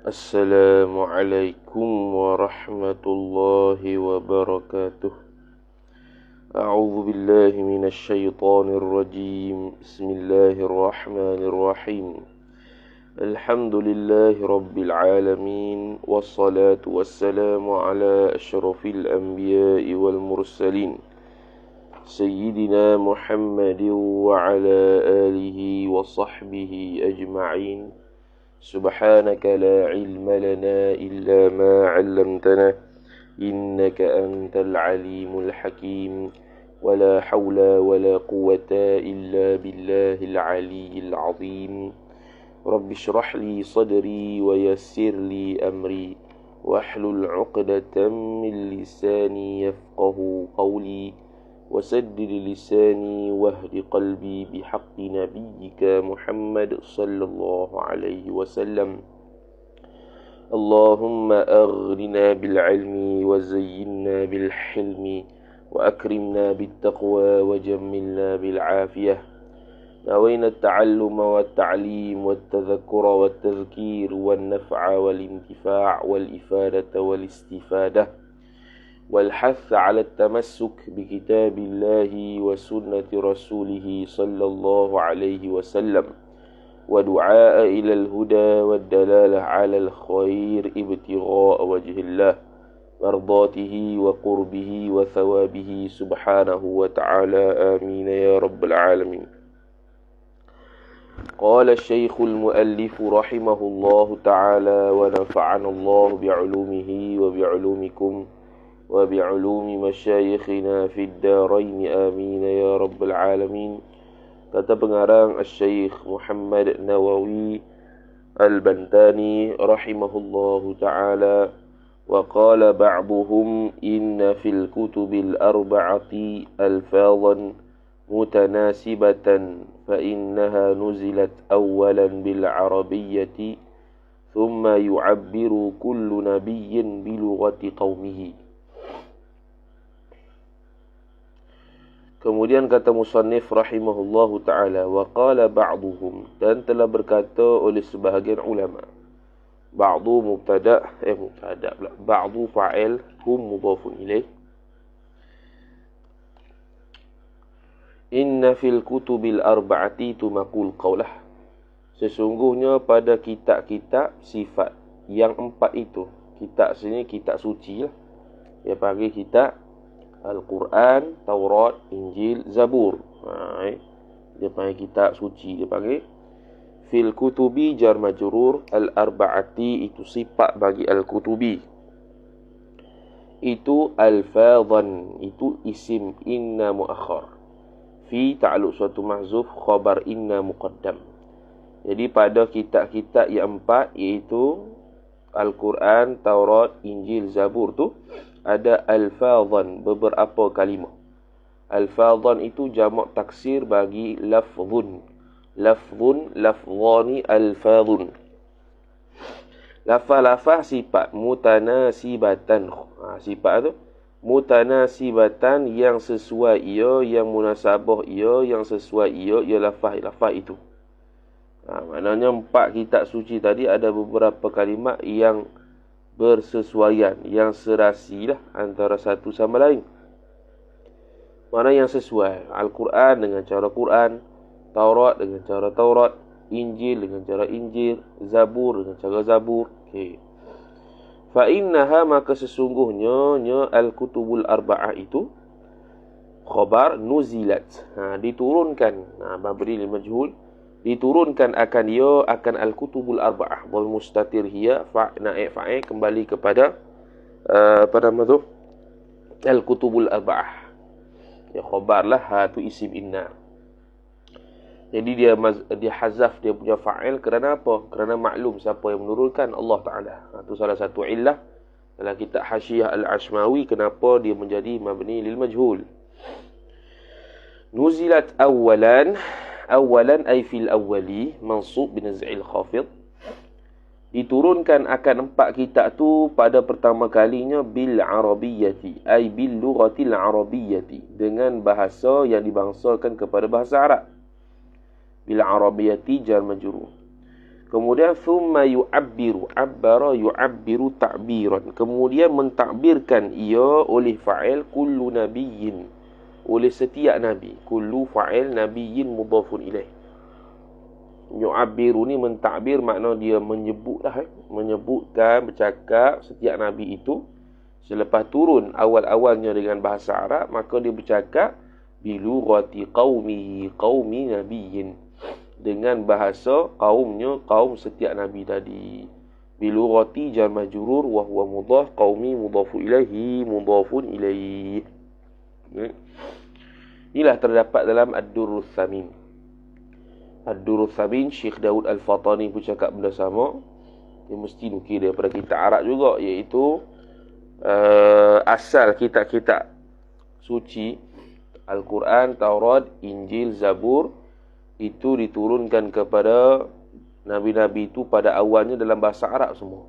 Assalamualaikum warahmatullahi wabarakatuh. A'udzu billahi minasy syaithanir rajim. Bismillahirrahmanirrahim. Alhamdulillahi rabbil alamin wassalatu wassalamu ala asyrafil anbiya'i wal mursalin sayyidina Muhammadin wa ala alihi wa sahbihi ajma'in. سبحانك لا علم لنا إلا ما علمتنا إنك أنت العليم الحكيم ولا حول ولا قوة إلا بالله العلي العظيم رب اشرح لي صدري ويسر لي أمري واحلل عقدة من لساني يفقه قولي وسدد لساني واهد قلبي بحق نبيك محمد صلى الله عليه وسلم اللهم أغننا بالعلم وزينا بالحلم وأكرمنا بالتقوى وجملنا بالعافية نوينا التعلم والتعليم والتذكر والتذكير والنفع والانتفاع والإفادة والاستفادة والحث على التمسك بكتاب الله وسنة رسوله صلى الله عليه وسلم ودعاء إلى الهدى والدلالة على الخير ابتغاء وجه الله مرضاته وقربه وثوابه سبحانه وتعالى آمين يا رب العالمين. قال الشيخ المؤلف رحمه الله تعالى ونفعنا الله بعلومه وبعلومكم وبعلوم مشايخنا في الدارين آمين يا رب العالمين. Kata pengarang Syekh Muhammad Nawawi Al-Bantani rahimahullahu ta'ala, wa qala ba'duhum inna fil kutubil arba'ati alfadhan mutanasibatan fa innaha nuzilat awalan bil arabiyyati thumma yu'abbiru kullu nabiyyin bilughati qaumihi. Kemudian kata musannif rahimahullahu ta'ala, wa qala ba'duhum, dan telah berkata oleh sebahagian ulama. Ba'du mubtada' pula. Ba'du fa'il, hum mudhafun ilaih. Inna fil kutubil arba'ati tumakul qawlah. Sesungguhnya pada kitab-kitab sifat yang empat itu. Kitab sini kitab suci lah. Dia panggil kitab Al-Quran, Taurat, Injil, Zabur. Dia panggil kitab suci. Dia panggil fil kutubi jar majrur, al-arba'ati itu sifat bagi al-kutubi. Itu al-fadhan, itu isim inna muakhar. Fi ta'alluq suatu mahzuf, khabar inna muqaddam. Jadi pada kitab-kitab yang empat, iaitu Al-Quran, Taurat, Injil, Zabur tu ada al-fadhan, beberapa kalimah. Al-fadhan itu jamak taksir bagi lafzun. Lafzun, lafzani, al-fadhun. Lafaz-lafaz sifat mutanasibatan. Sifat tu mutanasibatan, yang sesuai ia, yang munasabah ia, yang sesuai ia lafaz itu. Maknanya empat kitab suci tadi ada beberapa kalimat yang bersesuaian, yang serasi lah antara satu sama lain. Mana yang sesuai? Al-Quran dengan cara Quran, Taurat dengan cara Taurat, Injil dengan cara Injil, Zabur dengan cara Zabur. Okey. Fa innaha, maka sesungguhnya al-kutubul arba'ah itu khabar nuzilat. Diturunkan. Mabni lil majhul. Diturunkan akan dia, akan al-kutubul arba'ah. Wal mustatir hiya naib fa'il, kembali kepada apa nama tu? Al-kutubul arba'ah. Ya, khabar lah, tu isim inna. Jadi dia hazaf dia punya fa'il kerana apa? Kerana maklum siapa yang menurunkan, Allah Ta'ala. Itu salah satu illah dalam kitab Hasyiah Al-Ashmawi, kenapa dia menjadi mabni lil majhul. Nuzilat awalan ay fil awwali, mansub binaz'il khafid. Diturunkan akan empat kitab tu pada pertama kalinya bil arabiyyati, ay bil lughatil arabiyyati, dengan bahasa yang dibangsakan kepada bahasa Arab. Bil arabiyyati jar majrur. Kemudian thumma yu'abbiru, abbara yu'abbiru ta'biran. Kemudian mentakbirkan ia oleh fa'il kullu nabiyyin, oleh setiap nabi. Kullu fa'il nabiyyin mudhafun ilaih. Yu'abbiru ni mentakbir, makna dia menyebutlah, menyebutkan, bercakap setiap nabi itu. Selepas turun awal-awalnya dengan bahasa Arab, maka dia bercakap bilughati qaumihi, qaumi nabiyyin, dengan bahasa kaumnya, kaum setiap nabi tadi. Bilughati jar majrur wa huwa mudhaf, qaumi mudhafu ilaihi, mudhafun ilaihi. Inilah terdapat dalam Ad-Durrus Tsamin. Ad-Durrus Tsamin, Syekh Daud Al-Fatani pun cakap benda sama. Dia mesti nukil daripada kitab Arab juga, iaitu asal kitab-kitab suci Al-Quran, Taurat, Injil, Zabur itu diturunkan kepada nabi-nabi itu pada awalnya dalam bahasa Arab semua.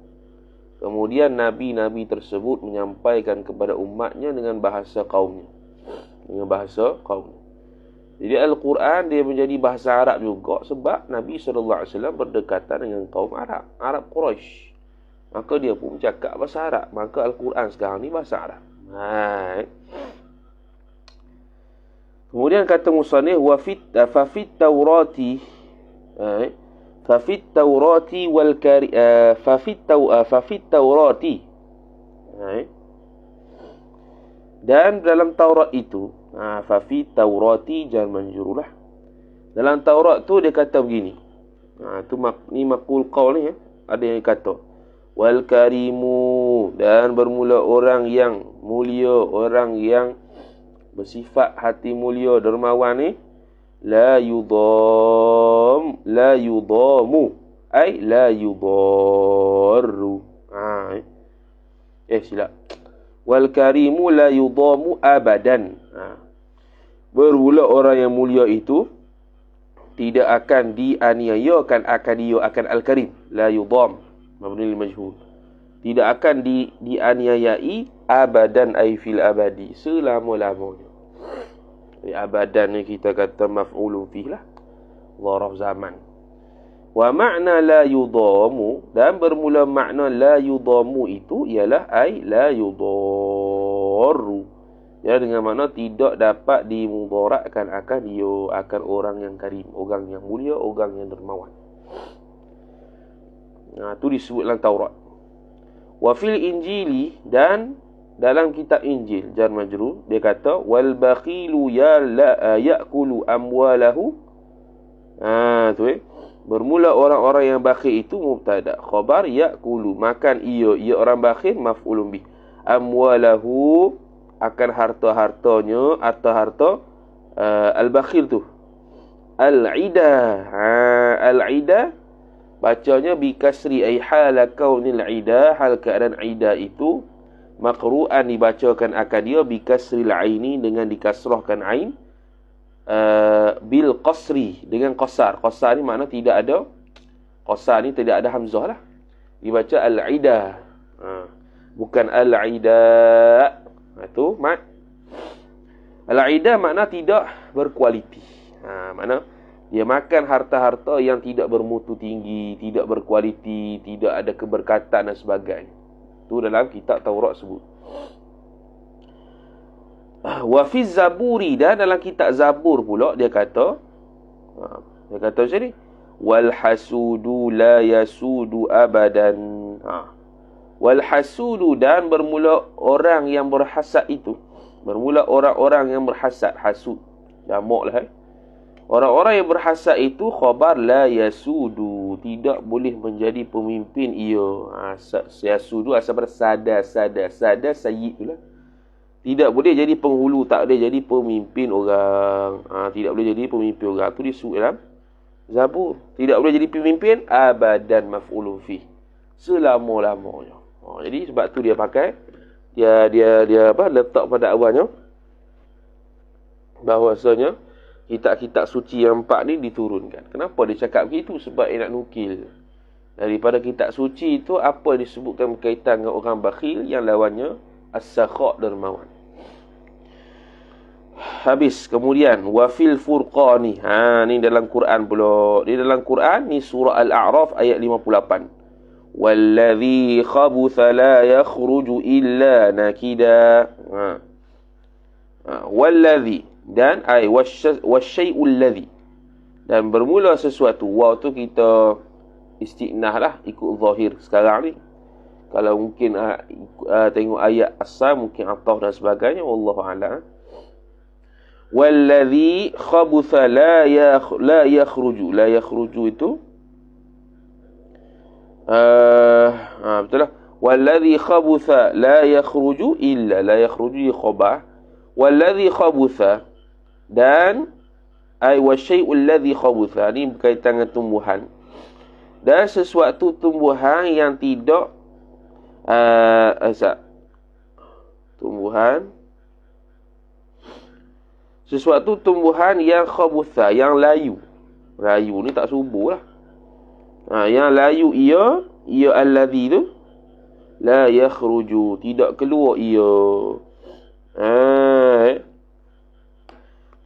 Kemudian nabi-nabi tersebut menyampaikan kepada umatnya dengan bahasa kaumnya. Dengan bahasa kaumnya. Jadi Al-Quran dia menjadi bahasa Arab juga sebab Nabi SAW berdekatan dengan kaum Arab, Arab Quraisy. Maka dia pun bercakap bahasa Arab. Maka Al-Quran sekarang ni bahasa Arab. Kemudian kata musannif wa fit Taurati, fa fit Taurati wal fa fit Taurati, dan dalam Taurat itu, fa fit Taurati jar manjur lah. Dalam Taurat tu dia kata begini. Tu ni maqul qaul ni, ada yang kata wal karimu, dan bermula orang yang mulia, orang yang bersifat hati mulia, dermawan ni, la yudamu, ay la yudarru. Silap. Wal karimu la yudamu abadan. Bermula orang yang mulia itu tidak akan dianiayakan, akan dia akan al-karim, la yudam, mabni lil majhul. Tidak akan dianiayai abadan, ay fil abadi, selama-lamanya. Abadan ni kita kata maf'ulun fih lah, dharaf zaman. Wa makna la yudamu, dan bermula makna la yudamu itu ialah ay la yudarru, ya, dengan makna tidak dapat dimudaratkan akan dia, akan orang yang karim, orang yang mulia, orang yang dermawan. Itu disebut dalam Taurat. Wa fil Injili, dan dalam kitab Injil jar majrur, dia kata wal bakhilu ya'kulu amwalahu. Bermula orang-orang yang bakhil itu mubtada, khabar ya'kulu, makan ia orang bakhil, maf'ulun bih. Amwalahu, akan harta-hartanya, atau harta al-bakhil tu. Al-ida, al-ida bacanya bi kasri, ay hala kaunil ida, hal keadaan ida itu maqru'an, dibacakan akan dia bi kasril aini, dengan dikasrahkan ain, bil qasri, dengan qasar. Qasar ni makna tidak ada, qasar ni tidak ada hamzah lah, dibaca al-ida, bukan al-ida. Itu mat. Al-ida makna tidak berkualiti. Makna dia makan harta-harta yang tidak bermutu tinggi, tidak berkualiti, tidak ada keberkatan dan sebagainya. Itu dalam kitab Taurat sebut. Wa fi Zaburi, dan dalam kitab Zabur pula dia kata macam ni, wal hasudu la yasudu abadan. Wal hasudu, dan bermula orang yang berhasad itu, bermula orang-orang yang berhasad, hasud jamak lah. Orang-orang yang berhasad itu khabar la yasudu, tidak boleh menjadi pemimpin ia. Yasudu asal pada sada sayyid tu lah. Tidak boleh jadi penghulu, tak boleh jadi pemimpin orang. Tidak boleh jadi pemimpin orang. Tu disebut dalam Zabur. Tidak boleh jadi pemimpin abadan, maf'ulun fih, selama-lamanya. Jadi sebab tu dia pakai, dia letak pada awalnya bahawasanya kitab-kitab suci yang 4 ni diturunkan. Kenapa dia cakap begitu? Sebab dia nak nukil daripada kitab suci itu apa yang disebutkan berkaitan dengan orang bakhil, yang lawannya as-sakha, dermawan. habis. Kemudian wa fil furqani. Ni dalam Quran pula. Di dalam Quran ni surah Al-A'raf ayat 58. Wallazi khabutha la yakhruju illa nakida. Wallazi dan wasyai'ul ladzi. Dan bermula sesuatu. Waw tu kita istinah lah ikut zahir sekarang ni. Kalau mungkin tengok ayat asal mungkin ataf dan sebagainya, wallahu a'lam. Wallazi khabutha la yakhruju. La yakhruju itu betul lah. Wallazi khabutha la yakhruju illa. La yakhruju khabar. Wallazi khabutha dan wasyai'ul ladzi khabutha ni berkaitan dengan tumbuhan. Dan sesuatu tumbuhan yang tidak sesuatu tumbuhan yang khabutha, yang layu. Layu ni tak subur lah. Yang layu ia alladhi tu la yakhruju, tidak keluar ia.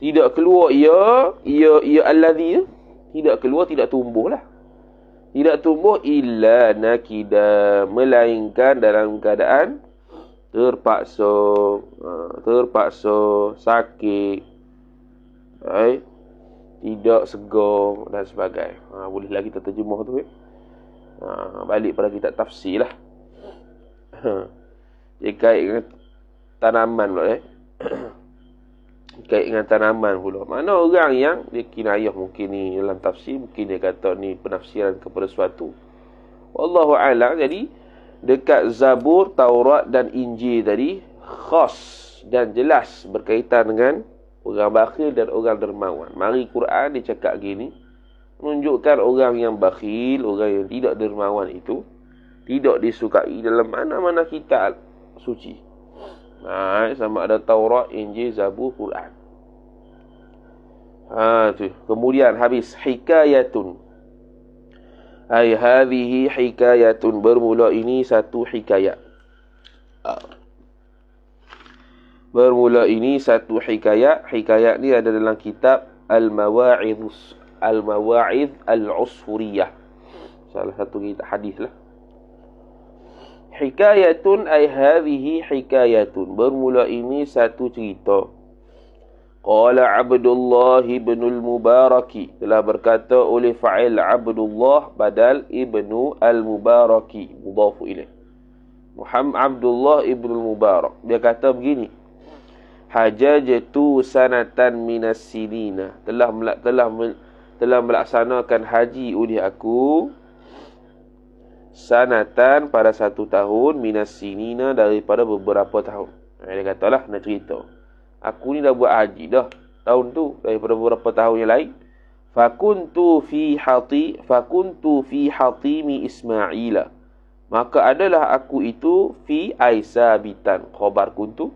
Tidak keluar ia alladhi tu, tidak keluar, tidak tumbuh lah. Tidak tumbuh illa nakida, melainkan dalam keadaan terpaksa, sakit, tidak segar dan sebagainya. Boleh lagi kita terjemah tu. Balik pada kitab tafsir lah. Dia kait dengan tanaman pula. Kait dengan tanaman pula. Mana orang yang dia kinayah mungkin ni dalam tafsir, mungkin dia kata ni penafsiran kepada sesuatu. Wallahu a'lam. Jadi dekat Zabur, Taurat dan Injil tadi khas dan jelas berkaitan dengan orang bakhil dan orang dermawan. Mari Quran dia cakap gini, menunjukkan orang yang bakhil, orang yang tidak dermawan itu tidak disukai dalam mana-mana kitab suci. Sama ada Taurat, Injil, Zabur, Quran. Tu. Kemudian habis hikayatun. Hadhihi hikayatun, bermula ini satu hikayat. Bermula ini satu hikayat. Hikayat ni ada dalam kitab Al-Mawa'idh Al-Usfuriyah. Salah satu kitab hadis lah. Hikayatun hadhihi hikayatun, bermula ini satu cerita. Qala Abdullah ibn al-Mubaraki, telah berkata oleh fa'il Abdullah badal ibnu al-Mubaraki, mudhafu ilaih. Muhammad Abdullah ibn al-Mubarak, dia kata begini, hajajtu sanatan minas sinina, telah melaksanakan haji oleh aku sanatan pada satu tahun, minas sinina daripada beberapa tahun. Dia katalah nak cerita, aku ni dah buat haji dah tahun tu daripada beberapa tahun yang lain. Fakuntu fi hatimi Ismaila, maka adalah aku itu fi aisabitan, khabar kuntu,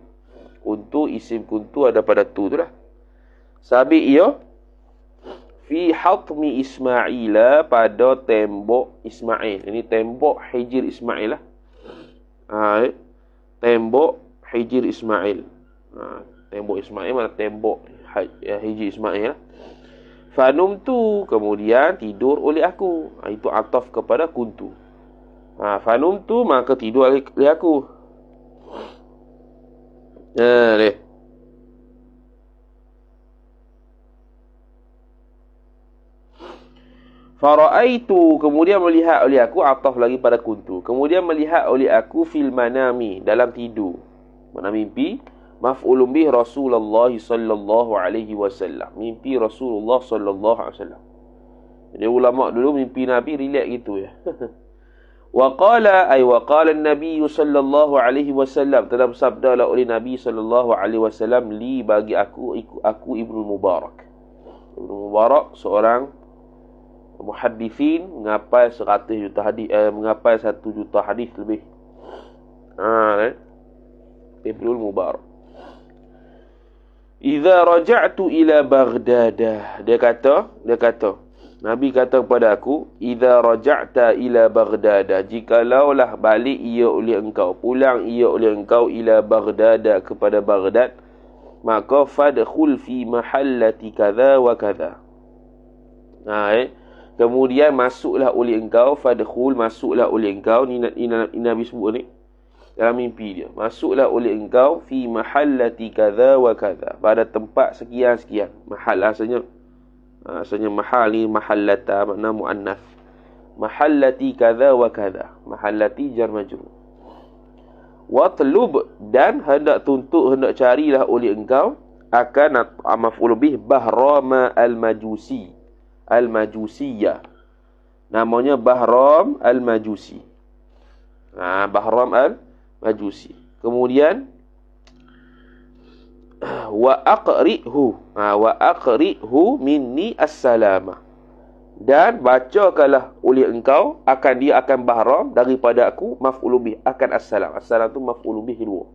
untuk isim kuntu ada pada tu lah. Sabit ia fi hatmi Ismaila, pada tembok Ismail. Ini tembok hijir Ismail lah. Tembok hijir Ismail. Tembok Ismail mana tembok hijir Ismail lah. Fanumtu, kemudian tidur oleh aku. Itu ataf kepada kuntu. Fanumtu, maka tidur oleh aku. Leh. Fara'aitu, kemudian melihat oleh aku, ataf lagi pada kuntu. Kemudian melihat oleh aku fil manami, dalam tidur. Mana mimpi? Maf'ulun bih Rasulullah sallallahu alaihi wasallam. Mimpi Rasulullah sallallahu alaihi wasallam. Jadi ulama dulu mimpi Nabi relax gitu ya. Wa qala an-nabiy sallallahu alaihi wasallam, telah bersabdalah oleh Nabi sallallahu alaihi wasallam, li, bagi aku Ibnu Mubarak. Ibnu Mubarak seorang muhaddithin, menghafal 100 juta hadis, menghafal 1 juta hadis lebih. Ibnu Mubarak. Idza raja'tu ila Baghdad, dia kata Nabi kata kepada aku, idza raja'ta ila Baghdad, jikalaulah balik ia oleh engkau, pulang ia oleh engkau ila Baghdad, kepada Baghdad, maka fadkhul fi mahallati kadza wa kadza. Kemudian masuklah oleh engkau, fadkhul, masuklah oleh engkau, ni Nabi sebut ni dalam mimpi dia. Masuklah oleh engkau fi mahallati kadza wa kadza, pada tempat sekian-sekian. Mahal asalnya mahal ni mahallata, makna muannas. Mahallati kadza wa kadza, mahallati jar majrur. Watlub, dan hendak tuntut, hendak carilah oleh engkau akan maf'ul bih Bahram al-Majusi, al-Majusiyah. Namanya Bahram al-Majusi. Bahram al-Majusi. Kemudian wa aqri'hu minni as-salamah, dan bacakanlah oleh engkau akan dia akan Bahram daripada aku maf'ul bih akan as-salam. As-salam tu maf'ul bih dua.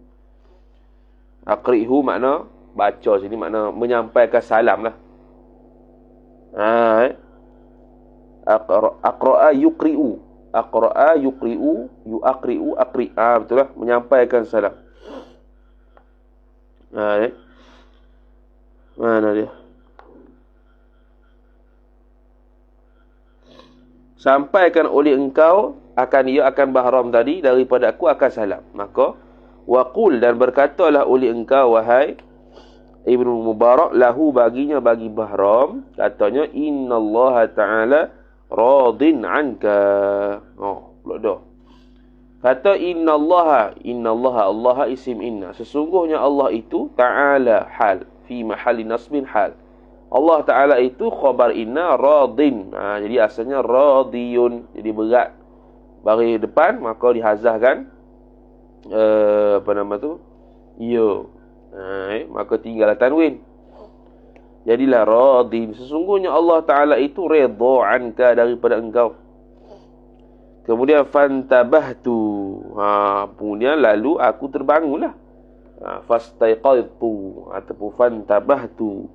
Aqri'hu makna baca, sini makna menyampaikan salam lah. Aqra'a yuqri'u, aqra'a yuqri'u, yuqri'u, aqri'. Betul lah, menyampaikan salam. Mana dia? Sampaikan oleh engkau akan dia akan Bahram tadi daripada aku akan salam. Maka waqul, dan berkatalah oleh engkau wahai Ibnu Mubarak, lahu, baginya, bagi Bahram, katanya innallaha ta'ala radin anka. Pula dah. Kata innallaha, Allah isim inna, sesungguhnya Allah itu ta'ala hal, fi mahalli nasbin hal. Allah Ta'ala itu khabar inna radin. Jadi asalnya radiyun. Jadi berat baris depan, maka dihazahkan ya. Maka tinggal tanwin. Jadilah radin. Sesungguhnya Allah Ta'ala itu redha anka, daripada engkau. Kemudian fantabahtu. Kemudian lalu aku terbangunlah. Fastaiqadtu ataupun fantabahtu,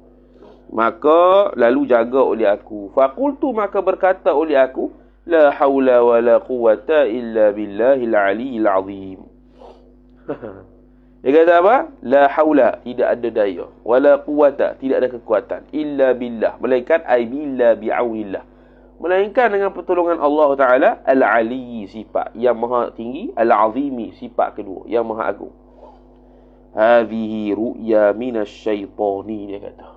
maka lalu jaga oleh aku. Faqultu, maka berkata oleh aku, la haula wa la quwata illa billahil aliyyil azim. Dia kata apa? La haula, tidak ada daya, wala quwata, tidak ada kekuatan, illa billah, melainkan ai billah bi'aunillah, melainkan dengan pertolongan Allah Ta'ala, al-aliyyi, sifat yang maha tinggi, al-azimi, sifat kedua yang maha agung. Hadhihi ru'ya minasyaitani, dia kata.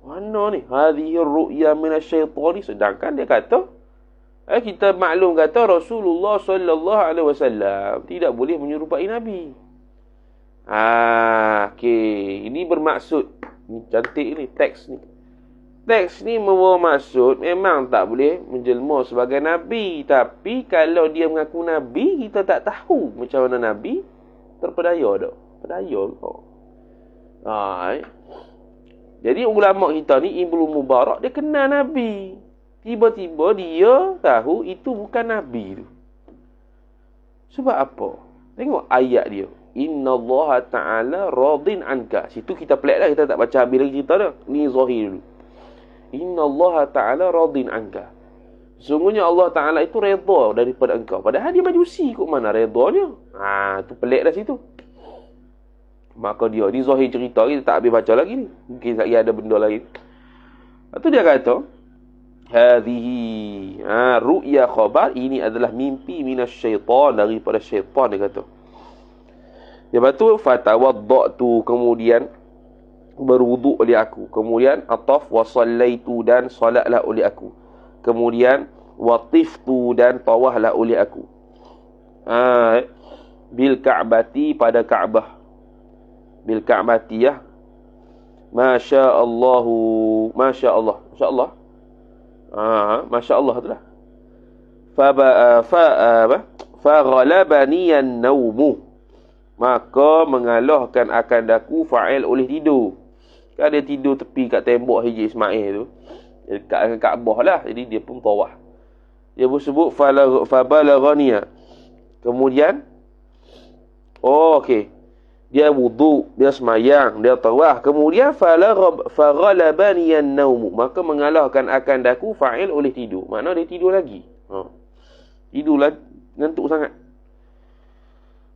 Mana ni? Hadhihi ru'ya minasyaitani, sedangkan dia kata, kita maklum kata Rasulullah sallallahu alaihi wasallam tidak boleh menyerupai Nabi. Okey, ini bermaksud, ni cantik ni teks ni. Teks ni membawa maksud memang tak boleh menjelma sebagai Nabi, tapi kalau dia mengaku Nabi, kita tak tahu macam mana Nabi terpedaya dak. Pedaya kau. Jadi ulama kita ni Ibnu Mubarak, dia kenal Nabi. Tiba-tiba dia tahu itu bukan Nabi tu. Sebab apa? Tengok ayat dia. Innallaha ta'ala radin anka. Situ kita pelik dah, kita tak baca habis lagi cerita dah. Ni zahir dulu. Innallaha ta'ala radin anka. Sungguhnya Allah Ta'ala itu redha daripada engkau. Padahal dia majusi, kok mana redanya? Tu pelik dah situ. Maka dia, ni zahir cerita, kita tak habis baca lagi ni. Mungkin lagi ada benda lain. Lepas tu dia kata, hadhihi ru'ya khabar, ini adalah mimpi minasyaitan, daripada syaitan, dia kata. Lepas tu fatawaddatu, kemudian berwuduk oleh aku. Kemudian ataf wa sallaitu, dan salatlah oleh aku. Kemudian watiftu, dan tawahlah oleh aku. Bil ka'bati, pada Ka'bah. Bil ka'bati, ya. Masya Allah. Masya Allah tu lah. Faghalabani an-nawmu, maka mengalahkan akan daku fa'il oleh tidur. Kan dia tidur tepi kat tembok Haji Ismail tu, dekat Kaabah lah. Jadi dia pun tawaf. Dia pun sebut fabalaghaniya. Kemudian okey, dia wudu, dia semayang, dia tawaf. Kemudian faghalabani an-nawmu, maka mengalahkan akan daku fa'il oleh tidur. Makna dia tidur lagi. Tidur lah, ngantuk sangat.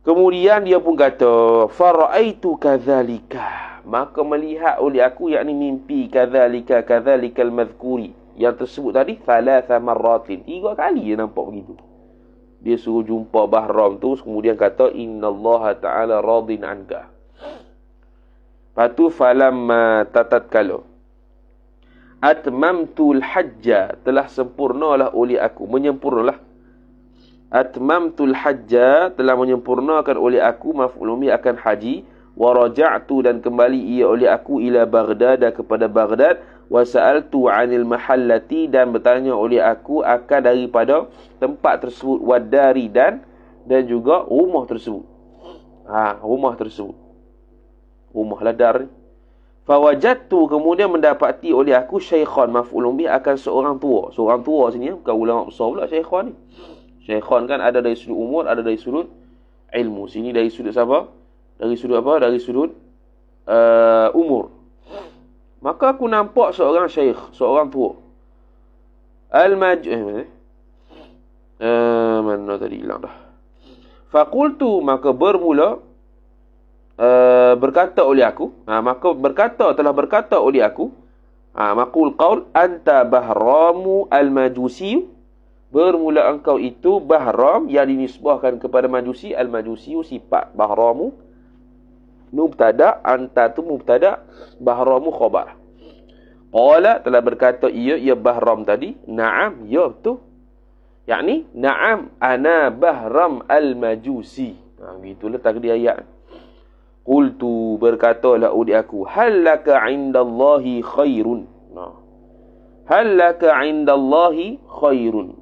Lepas tu dia kata, hadhihi ru'ya minasyaitani, ini adalah mimpi minasyaitan, daripada syaitan, dia kata. Dia batu fatawaddatu, kemudian berwuduk oleh aku. Kemudian ataf wa sallaitu, dan salatlah oleh aku. Kemudian watiftu, dan tawahlah oleh aku. Itulah Kemudian dia pun kata, faraitu kadzalika. Maka melihat oleh aku, yakni mimpi kadzalikal madhkuri. Yang tersebut tadi, thalatha marratin. 3 kali dia nampak begitu. Dia suruh jumpa Bahram tu, kemudian kata, innallaha ta'ala radin anka. Lepas tu, falamma tatatkala atmamtul hajja, telah sempurnalah oleh aku, menyempurnalah. Atmamtul hajja, telah menyempurnakan oleh aku, maf'ul bih akan haji. Wa raja'tu, dan kembali ia oleh aku, ila Baghdad, kepada Baghdad. Wa sa'altu 'anil mahallati, dan bertanya oleh aku akan daripada tempat tersebut, wadari, dan juga rumah tersebut. Rumah tersebut. Rumah ladar ni. Fawajadtu, kemudian mendapati oleh aku, syaikhan, maf'ul bih akan seorang tua. Seorang tua sini bukan ulama besar pula syaikhan ni. Syaikhan kan ada dari sudut umur, ada dari sudut ilmu. Sini dari sudut siapa? Dari sudut apa? Dari sudut umur. Maka aku nampak seorang syaikh, seorang tua. Mana tadi hilang dah. Faqultu, maka bermula berkata oleh aku, telah berkata oleh aku, maqul qaul anta Bahramu al-Majusi. Bermula engkau itu Bahram yang dinisbahkan kepada Majusi. Al-Majusi sifat, Bahramu mubtada, anta tu mubtada, Bahramu khabar. Qala, telah berkata ia Bahram tadi, na'am, ya betul. Yakni na'am ana Bahram al-Majusi. Begitulah takdir ayat. Qultu, berkatalah oleh aku, hal laka 'indallahi khairun. Hal laka 'indallahi khairun.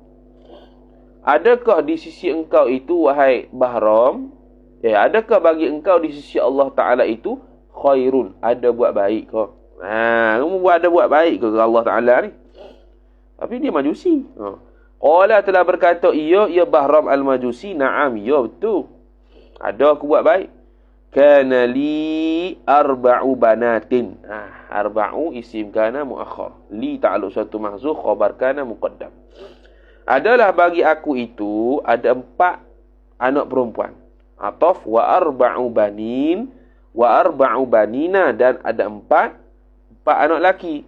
Adakah di sisi engkau itu, wahai Bahram, adakah bagi engkau di sisi Allah Ta'ala itu khairun, ada buat baik kau? Kamu ada buat baik ke Allah Ta'ala ni? Tapi dia Majusi. Qala, telah berkata ia Bahram al-Majusi, na'am, ya betul, ada aku buat baik. Kana li arba'u banatin. Arba'u isim kana muakhar. Li ta'alluq suatu mahzuf, khabar kana muqaddam. Adalah bagi aku itu ada 4 anak perempuan. Ataf wa arba'u banin wa arba'u banina, dan ada 4 anak laki.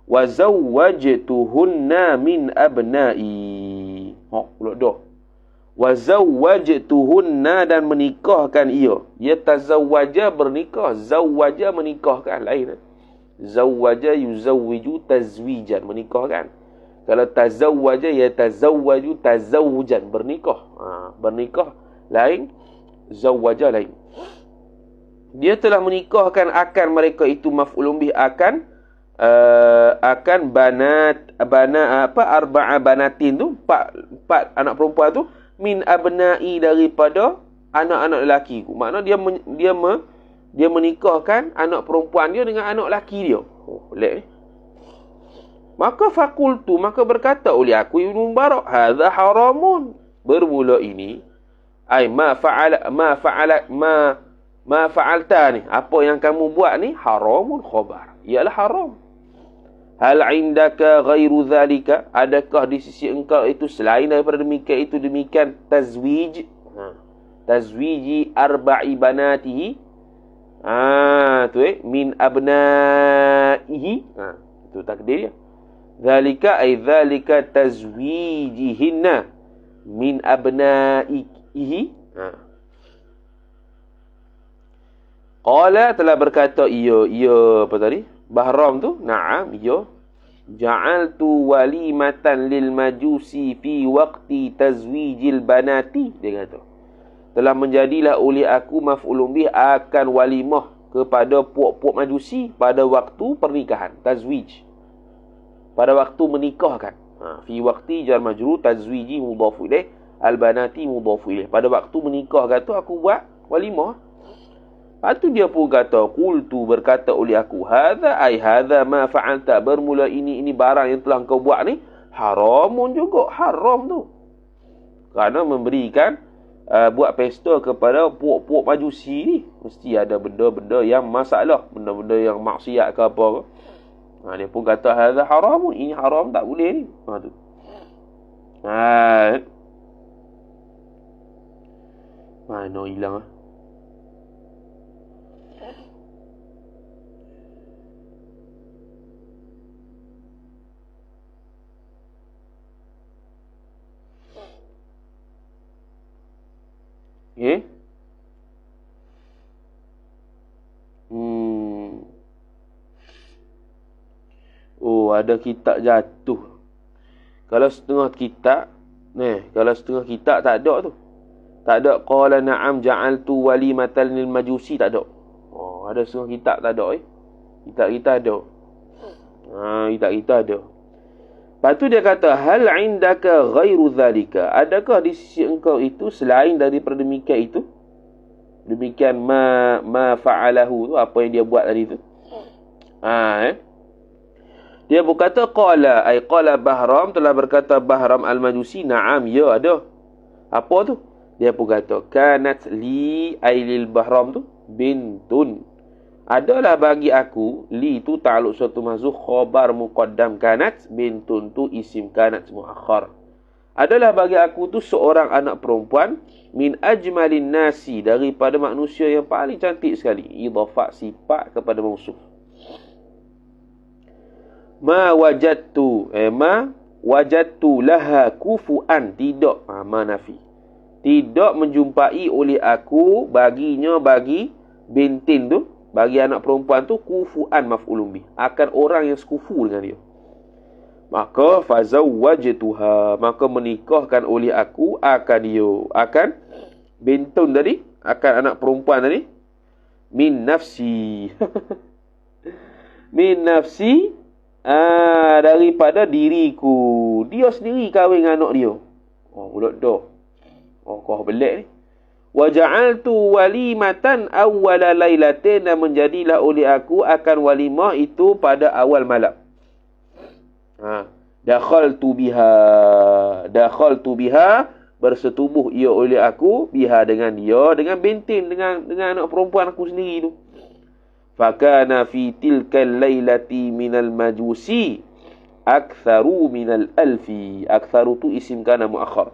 Wa zawwajtuhunna min abna'i. Pula dah. Wa zawwajtuhunna, dan menikahkan ia. Ya tazawwaja, bernikah. Zawwaja, menikahkan. Lain. Zawwaja yuzawwiju tazwijan, menikahkan. Kalau tazawwaja, ya tazawwaju tazawujan, bernikah. Bernikah lain, zawwaja lain. Dia telah menikahkan akan mereka itu, maf'ulun bih akan arba'a banatin tu, 4 anak perempuan tu, min abna'i, daripada anak-anak lelaki. Maknanya dia menikahkan anak perempuan dia dengan anak lelaki dia. Pelik. Maka fakultu, maka berkata oleh aku Ibnu Mubarak, hadza haramun. Bermula ini, ma fa'alta ni, apa yang kamu buat ni, haramun khabar, ialah haram. Hal indaka ghairu dhalika, adakah di sisi engkau itu selain daripada demikian tazwij, tazwiji arba'i banatihi, min abnaihi, itu takdir dia. Dhalika ay dhalika tazwijihinna min abnaihi. Qala, telah berkata ia apa tadi? Bahram tu, na'am, ya. Ja'altu walimatan lil majusi fi waqti tazwijil banati. Dia kata, telah menjadilah oleh aku, maf'ulun bih akan walimah kepada puak-puak Majusi pada waktu pernikahan, tazwij, pada waktu menikahkan. Fi waqti jar majrur, tazwiji mudhafu ilaih, al-banati mudhafu ilaih. Pada waktu menikahkan tu aku buat walimah. Lepas tu dia pun kata, qultu, berkata oleh aku, hadza ma fa'alta, bermula ini barang yang telah kau buat ni haramun juga, haram tu. Kerana memberikan buat pesta kepada puak-puak Majusi ni, mesti ada benda-benda yang masalah, benda-benda yang maksiat ke apa ke. Dia pun kata hadza haramun, ini haram, tak boleh ni. Tu. Mana hilang ah? Okay. Oh, ada kitab jatuh. Kalau setengah kitab, kalau setengah kitab tak ada tu. Tak ada qala na'am ja'altu walimatan lil majusi, tak ada. Oh, ada setengah kitab tak ada Kitab kita ada. Kitab kita ada. Lepas tu dia kata hal indaka ghairu zalika? Adakah di sisi engkau itu selain daripada demikian itu? Demikian ma fa'alahu tu, apa yang dia buat tadi tu. Dia berkata qala Bahram, telah berkata Bahram al-Majusi, na'am, ya ada. Apa tu? Dia pun kata kanat li ailil Bahram tu bintun. Adalah bagi aku, li tu ta'aluk suatu mahzuf, khabar muqaddam, kanat bintun tu isim kanat muakhar. Adalah bagi aku tu seorang anak perempuan, min ajmalin nasi, daripada manusia yang paling cantik sekali. Idhafat sifat kepada mausuf. Ma wajadtu laha kufuan, tidak, nafi. Tidak menjumpai oleh aku baginya, bagi bintin tu, bagi anak perempuan tu, kufuan maf'ulun bih, akan orang yang sekufu dengan dia. Maka fazawwajtuha, maka menikahkan oleh aku akan dia, akan bintun tadi, akan anak perempuan tadi, min nafsi min nafsi, daripada diriku. Dia sendiri kahwin dengan anak dia. Mulut dah. Kau belik ni. Wa ja'altu walimatan awwala lailatin, dan menjadilah oleh aku akan walimah itu pada awal malam. Dakhaltu biha, bersetubuh ia oleh aku, biha dengan dia, dengan bintin, dengan anak perempuan aku sendiri tu. Fakana fi tilkal lailati minal majusi aktharu minal alfi. Aktharu tu isim kana muakhar.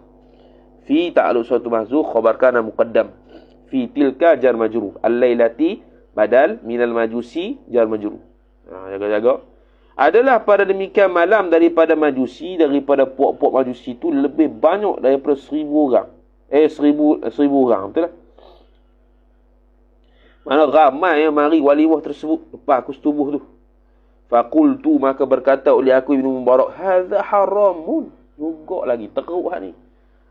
Fi ta'aluk suatu mahzuf, khabar kana muqaddam. Fi tilka jar majrur. Al-lailati badal, minal majusi jar majrur. Jaga-jaga. Adalah pada demikian malam daripada majusi, daripada puak-puak majusi tu lebih banyak daripada 1,000 orang. 1,000 orang, betul lah. Mana ramai yang mari walimah tersebut lepas aku setubuh tu. Faqultu, maka berkata oleh aku Ibnu Mubarak, hadza haramun. Juga lagi teruk ni.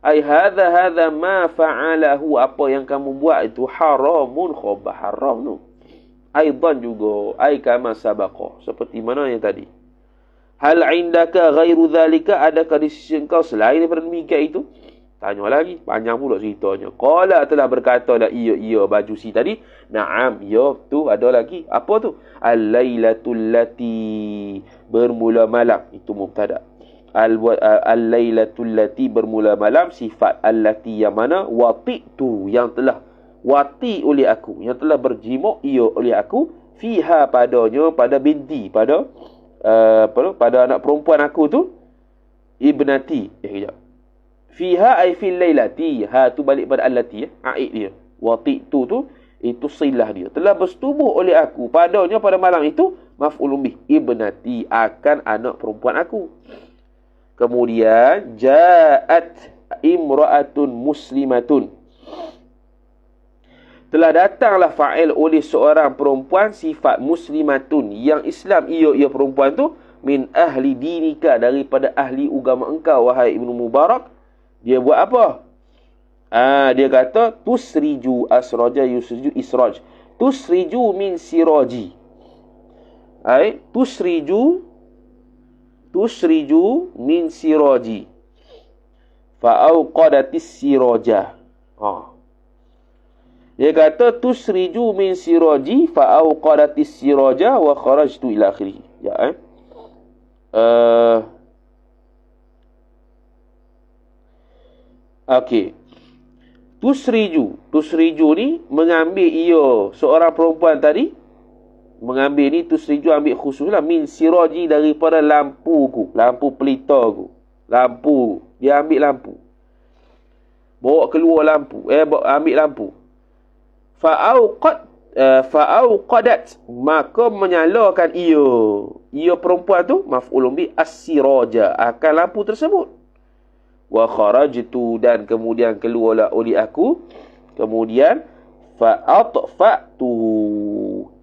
Ai hadza ma fa'alahu, apa yang kamu buat itu haramun, khabar haram tu. Aidan juga, ai kama sabaqa, seperti mana yang tadi. Hal indaka ghairu zalika? Adakah di sisi engkau selain daripada demikian itu? Tanya lagi, panjang pula ceritanya. Qala, telah berkata lah ia Majusi tadi, na'am, ya tu ada lagi. Apa tu? Al-lailatul lati, bermula malam, itu mubtada. Al-lailatul lati, bermula malam, sifat allati yang mana, wati'tu, yang telah wati oleh aku, yang telah berjimuk ia oleh aku, fiha padanya, pada binti, pada anak perempuan aku tu, ibnati. Kejap. Fiha ay fil lailati, ha tu balik pada allati, aid dia. Wati'tu tu itu silah dia. Telah bersetubuh oleh aku padanya pada malam itu, maf'ulun bih, ibnati, akan anak perempuan aku. Kemudian ja'at imra'atun muslimatun, telah datanglah fa'il oleh seorang perempuan, sifat muslimatun, yang Islam ia perempuan tu, min ahli dinika, daripada ahli agama engkau wahai Ibnu Mubarak. Dia buat apa? Dia kata tusriju asraja yusriju israj. Tusriju min siraji. Tusriju min siraji. Fa'auqadatis siraja. Dia kata tusriju min siraji fa'auqadatis siraja wa kharajtu ila akhirih. Okey. Tusriju ni mengambil ia seorang perempuan tadi, mengambil ni tusriju ambil khususlah min siraji, daripada lampu pelitaku. Lampu, dia ambil lampu. bawa keluar lampu, ambil lampu. Fa'auqadat, maka menyalakan ia perempuan tu, maf'ulun bi as-siraja, akan lampu tersebut. Wa kharajtu, dan kemudian keluarlah oleh aku, kemudian fa'atfa'tuhu,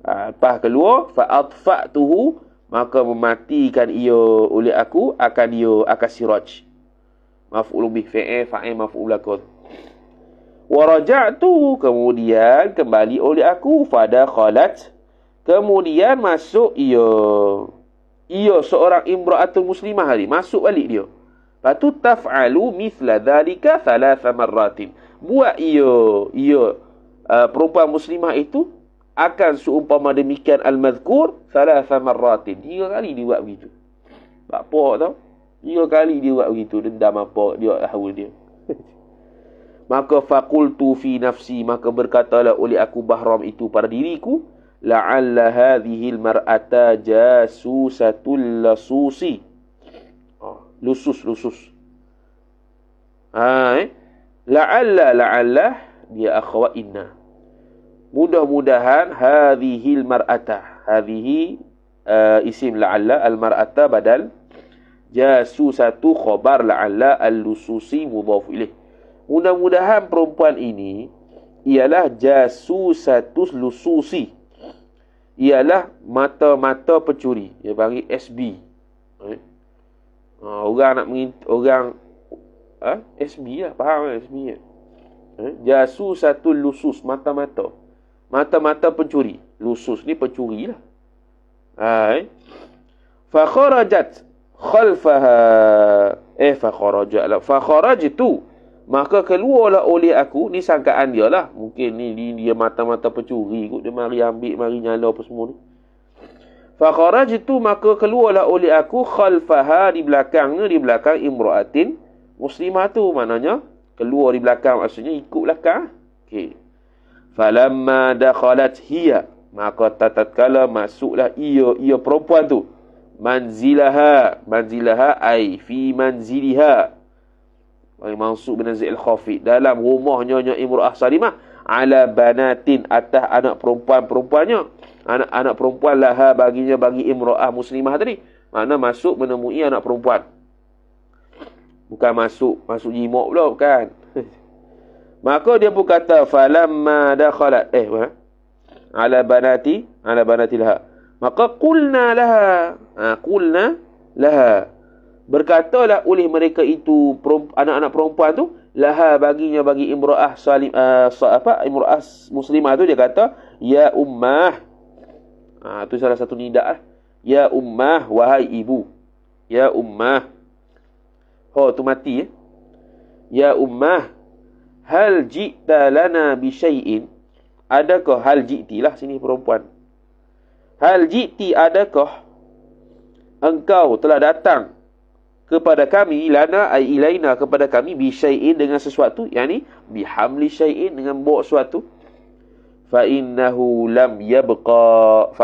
lepas keluar, fa'atfa'tuhu, maka mematikan ia oleh aku, akan siraj. Maf'ulun bi fa'il maf'ul lakon. Wa raja'tu, kemudian kembali oleh aku, fadakhalat, kemudian masuk ia seorang imra'atul muslimah hari, masuk balik dia. Lepas tu taf'alu mithla dhalika thalatha marratin, buat ia perempuan muslimah itu akan seumpama demikian al-madhkur thalatha marratin, 3 kali dia buat begitu. Apa tau? 3 kali dia buat begitu, dendam apa dia haul dia. Maka faqultu fi nafsi, maka berkatalah oleh aku Bahram itu pada diriku, la'alla hadhihi al-mar'ata jasusatul lasusi. Lusus. La'alla dia akhwa inna. Mudah-mudahan hadhihi al-mar'ata, hadhihi isim la'alla, al-mar'ata badal, jasusatu khabar la'alla, al-lususi mudhaf ilaih. Mudah-mudahan perempuan ini ialah jasusatus lususi, ialah mata-mata pencuri. Dia panggil SB. Orang nak SB lah, faham kan SB kan? Jasusatul lusus, mata-mata pencuri. Lusus ni pencuri lah. Fakharajat khalfaha, fakharajtu, maka keluarlah oleh aku, ni sangkaan dia lah. Mungkin ni dia mata-mata pencuri kot, dia mari ambil, mari nyala apa semua ni. Fakharajtu, maka keluarlah oleh aku, khalfaha, di belakang imra'atin muslimah tu, maknanya keluar di belakang, maksudnya ikut belakang. Okey. Falamma dakhalat hiya, maka tatkala masuklah ia perempuan tu, manzilaha ai fi manziliha, mansub bin Zaid al-Khafid, dalam rumahnya Imra'ah Salimah, ala banatin, atas anak perempuannya, anak perempuan laha, bagi Imra'ah Muslimah tadi. Makna masuk menemui anak perempuan, bukan masuk jimak pula, bukan. Maka dia pun kata falamma dakhalat ala banati laha, maka qulna laha, berkatalah oleh mereka itu, anak-anak perempuan tu, laha, bagi Imra'ah Imra'ah Muslimah tu, dia kata ya ummah. Tu salah satu nida lah. Ya ummah, wahai ibu. Ya ummah. Tu mati. Ya ummah, hal ji'ta lana bi syai'in, adakah, hal ji'ti lah sini perempuan, hal ji'ti, adakah engkau telah datang kepada kami, lana ai ilaina, kepada kami, bi syai'in, dengan sesuatu, yakni bi hamli syai'in, dengan bawa sesuatu. Fa innahu lam yabqa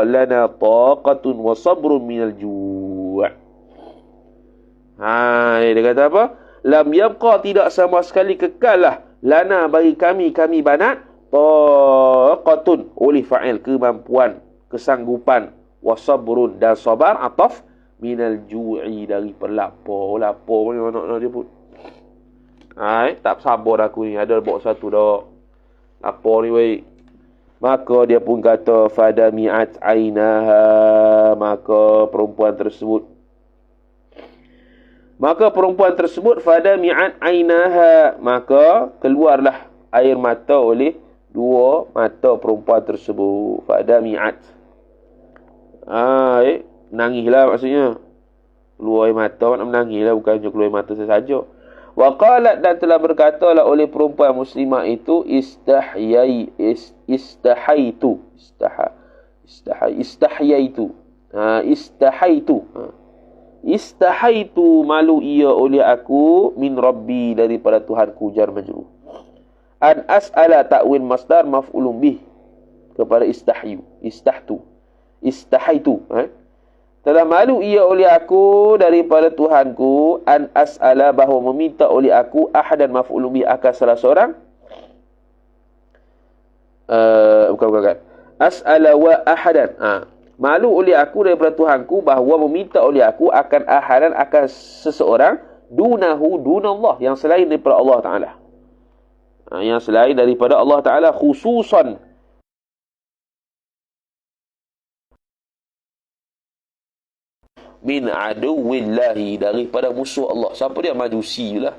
lana taqatun wa sabrun minal ju'. Dia kata apa? Lam yabqa, tidak sama sekali kekallah, lana, bagi kami banat, taqatun, oleh fa'il, kemampuan, kesanggupan, wa sabrun, dan sabar, ataf, minal ju'i, dari lapar mana dia pun. Tak sabar aku ni, ada bawa satu dah. Lapar ni baik. Maka dia pun kata fadami'at ainaha, maka perempuan tersebut fadami'at ainaha, maka keluarlah air mata oleh dua mata perempuan tersebut. Fadami'at, menangislah maksudnya. Keluar air mata, nak menangislah, bukan hanya keluar air mata sahaja. Wa qalat, dan telah berkatalah oleh perempuan muslimah itu, istahaitu, malu ia oleh aku, min rabbi, daripada Tuhanku, jar majrur. An as'ala, ta'wil masdar maf'ulun bih, kepada istahaitu. Telah malu ia oleh aku daripada Tuhanku an as'ala, bahawa meminta oleh aku ahadan maf'ulun bi akan salah seorang. Bukan. As'ala wa ahadan. Malu oleh aku daripada Tuhanku bahawa meminta oleh aku akan ahadan, akan seseorang, dunahu dunallah, yang selain daripada Allah Ta'ala. Yang selain daripada Allah Ta'ala, khususan min aduwillahi, daripada musuh Allah. Siapa dia? Majusi lah.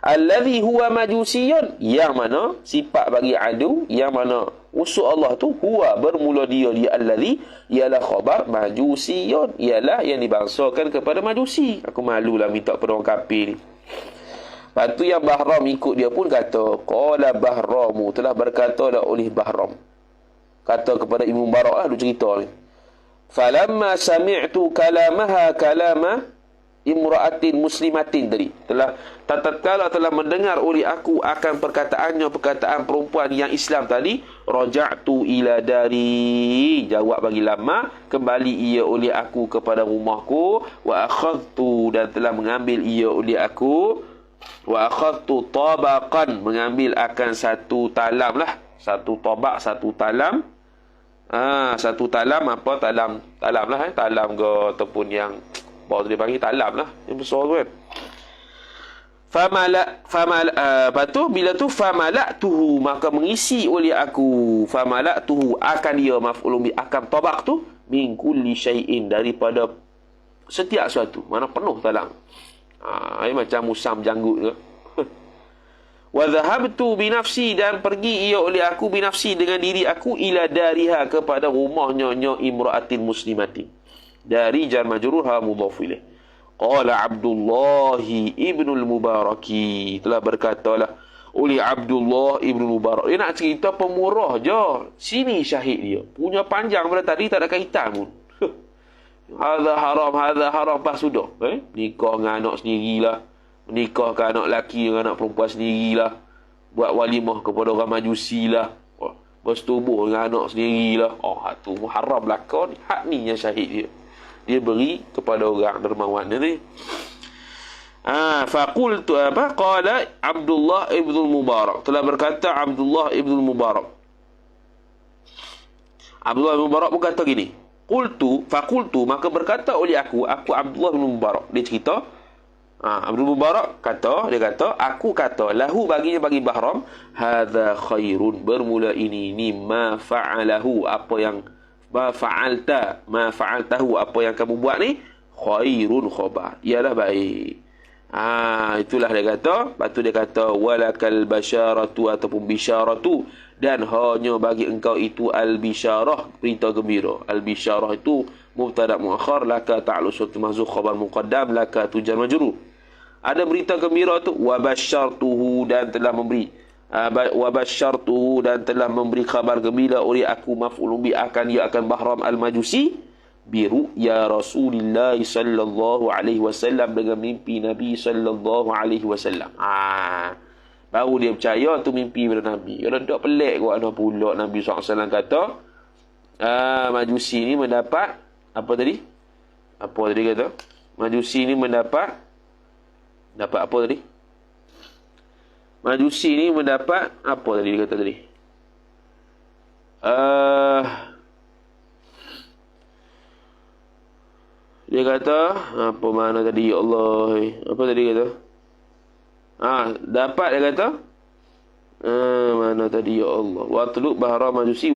Allazi huwa majusiyun, yang mana sifat bagi adu, yang mana musuh Allah tu huwa, bermula dia allazi, ialah khabar majusiyun, ialah yang dibangsakan kepada majusi. Aku malulah minta kepada orang kafir ni. Lepas tu yang Bahram ikut dia pun kata, qala Bahramu, telah berkatalah oleh Bahram, kata kepada Ibnu Mubarak lah, dia cerita ni. Falamma sami'tu kalamaha kalama imra'atin muslimatin, tadi tatkala telah mendengar oleh aku akan perkataannya perkataan perempuan yang Islam tadi, raja'tu ila dari, jawab bagi lama, kembali ia oleh aku kepada rumahku, wa akhadtu, dan telah mengambil ia oleh aku, wa akhadtu tabaqan, mengambil akan satu talam lah, satu tabak, satu talam. Satu talam, apa talam lah, talam ke ataupun yang bawa dia panggil talam lah, yang besar tu kan. Lepas tu bila tu famala'tuhu, maka mengisi oleh aku, famala'tuhu, akan dia maf'ulun bi, akan tabak tu, min kulli syai'in, daripada setiap sesuatu, mana penuh talam. Ini macam musam janggut ke. Wa dhahabtu binafsi, dan pergi ia oleh aku binafsi, dengan diri aku, ila dariha, kepada rumahnya imra'atin muslimatin. Dari jar majrur ha mudhaf ilaih. Qala Abdullah ibnul Mubaraki, telah berkatalah oleh Abdullah ibnul Mubarak. Dia nak cerita pemurah je. Sini syahid dia. Punya panjang pada tadi, tak ada kaitan pun. Hadha haram, pas sudah. Nikah dengan anak sendirilah. Menikahkan anak lelaki dengan anak perempuan sendirilah. Buat walimah kepada orang majusi lah. Bersetubuh dengan anak sendirilah. Hak tu haram belakang ni. Hak ni yang syahid dia. Dia beri kepada orang dermawan ni. Faqultu apa? Qala Abdullah ibn Mubarak. Telah berkata Abdullah ibn Mubarak. Abdullah ibn Mubarak pun kata gini. Faqultu, maka berkata oleh aku Abdullah ibn Mubarak. Dia cerita, Abdul Mubarak kata, dia kata, aku kata, lahu, baginya, bagi Bahram, hadza khairun, bermula ini ma fa'alahu, apa yang ma fa'altahu, apa yang kamu buat ni, khairun khabar, ialah baik. Itulah dia kata. Lepas tu dia kata, walakal basyaratu, ataupun bisyaratu, dan hanya bagi engkau itu al-bisyarah, berita gembira. Al-bisyarah itu mubtada muakhar, laka ta'lu suatu mahzuf, khabar muqaddam, laka tu jar majrur. Ada berita gembira tu, wabasyartuhu, dan telah memberi, wabasyartuhu, dan telah memberi khabar gembira oleh aku, maf'ulun bi, akan dia akan Bahram al-Majusi, biru ya Rasulullah sallallahu alaihi wasallam, dengan mimpi Nabi sallallahu alaihi wasallam. Baru dia percaya tu mimpi pada Nabi. Kalau tak pelik kot ada pula Nabi SAW kata, Majusi ni mendapat apa tadi? Apa tadi kata? Majusi ni mendapat apa tadi? Majusi ni mendapat apa tadi dia kata tadi? Dia kata apa mana tadi, ya Allah, apa tadi kata? Dapat, dia kata, mana tadi, ya Allah, watlub Bahram Majusi,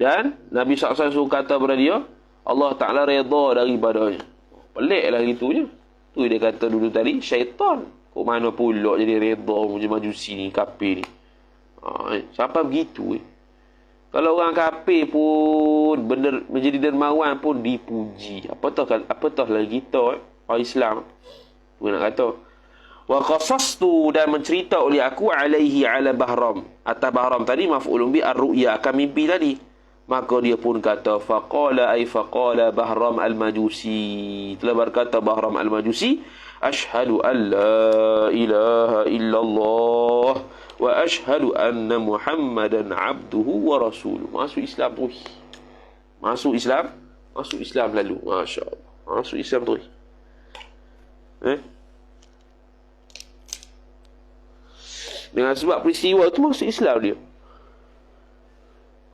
dan Nabi SAW suruh kata kepada dia, Allah Ta'ala redha daripadanya. Peliklah gitunya. Tu dia kata dulu tadi, syaitan. Kok mana pula jadi redha macam Majusi ni, kafir ni. Sampai begitu. Kalau orang kafir pun menjadi dermawan pun dipuji. Apatah lagi kita orang Islam. Tu nak kata. Wa qasastu, dan mencerita oleh aku alaihi ala Bahram. Atas Bahram tadi maf'ulun bi ar-ru'ya, akan mimpi tadi. Maka dia pun kata, faqala Bahram al-Majusi, telah berkata Bahram al-Majusi, ashhadu an la ilaha illallah wa ashhadu anna Muhammadan abduhu wa rasuluh. Masuk Islam terus. Masuk Islam lalu. Masya-Allah. Masuk Islam terus. Dengan sebab peristiwa tu masuk Islam dia.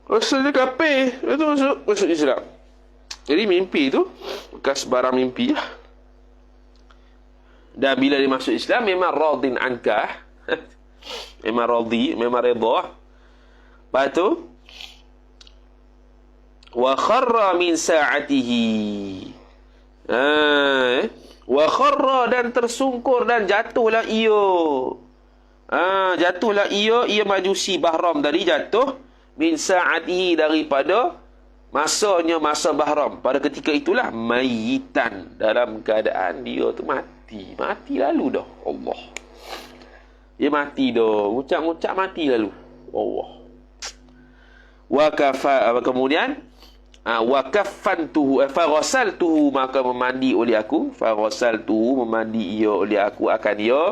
Rasa dia kafir, dia tu masuk Islam. Jadi mimpi tu bekas barang mimpi lah. Dan bila dia masuk Islam memang radin ankah. Memang radhi, memang redha. Lepas tu wa kharra min sa'atihi. Wa kharra, dan tersungkur dan jatuhlah ia. Jatuhlah ia majusi Bahram tadi jatuh min sa'atihi, daripada masa Bahram. Pada ketika itulah mayitan, dalam keadaan dia tu mati lalu dah. Allah, dia mati dah, ngucap mati lalu. Allah. Kemudian wa kaffantuhu faghasaltuhu, maka memandi oleh aku, faghasaltuhu, memandi ia oleh aku akan